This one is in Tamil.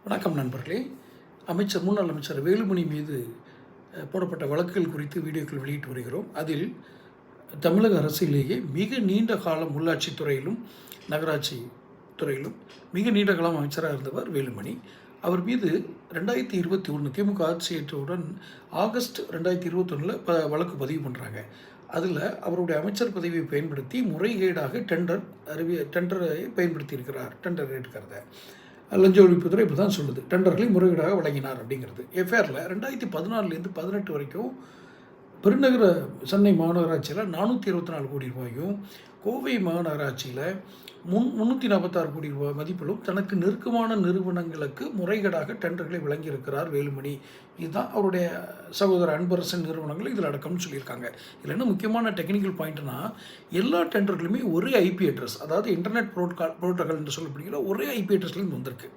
வணக்கம் நண்பர்களே. முன்னாள் அமைச்சர் வேலுமணி மீது போடப்பட்ட வழக்குகள் குறித்து வீடியோக்கள் வெளியிட்டு வருகிறோம். அதில் தமிழக அரசிலேயே மிக நீண்ட காலம் உள்ளாட்சி துறையிலும் நகராட்சி துறையிலும் மிக நீண்ட காலம் அமைச்சராக இருந்தவர் வேலுமணி. அவர் மீது 2021 திமுக ஆட்சியேற்றவுடன் ஆகஸ்ட் 2021 வழக்கு பதிவு பண்ணுறாங்க. அதில் அவருடைய அமைச்சர் பதவியை பயன்படுத்தி முறைகேடாக டெண்டரை பயன்படுத்தியிருக்கிறார். டெண்டர் எடுக்கிறத லஞ்ச ஒழிப்புத்துறை இப்படி தான் சொல்லுது. டெண்டர்களை முறைகேடாக வழங்கினார் அப்படிங்கிறது. எஃப்ஐஆரில் 2014 18 வரைக்கும் பெருநகர சென்னை மாநகராட்சியில் 424 கோடி ரூபாயும், கோவை மாநகராட்சியில் 346 கோடி ரூபாய் மதிப்பிலும் தனக்கு நெருக்கமான நிறுவனங்களுக்கு முறைகேடாக டெண்டர்களை வழங்கியிருக்கிறார் வேலுமணி. இதுதான் அவருடைய சகோதர அன்பரசன் நிறுவனங்கள் இதில் அடக்கம்னு சொல்லியிருக்காங்க. இதில் என்ன முக்கியமான டெக்னிக்கல் பாயிண்ட்னா, எல்லா டெண்டர்களுமே ஒரே ஐபி அட்ரஸ், அதாவது இன்டர்நெட் புரோட்டோகால் என்று சொல்லப்படுகிற ஒரே ஐபி அட்ரஸ்லேருந்து வந்திருக்கு.